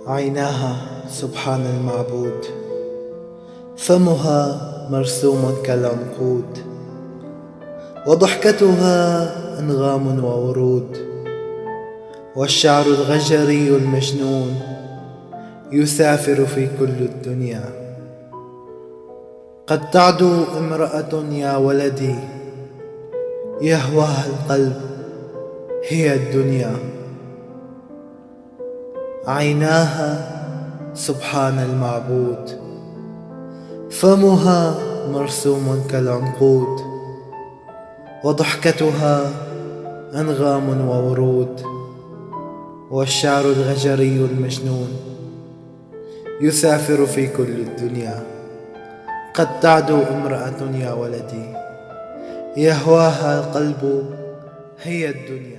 عيناها سبحان المعبود، فمها مرسوم كالعنقود، وضحكتها أنغام وورود، والشعر الغجري المجنون يسافر في كل الدنيا. قد تعدو امرأة يا ولدي يهواها القلب هي الدنيا. عيناها سبحان المعبود، فمها مرسوم كالعنقود، وضحكتها أنغام وورود، والشعر الغجري المجنون يسافر في كل الدنيا. قد تعدو امرأة يا ولدي يهواها القلب هي الدنيا.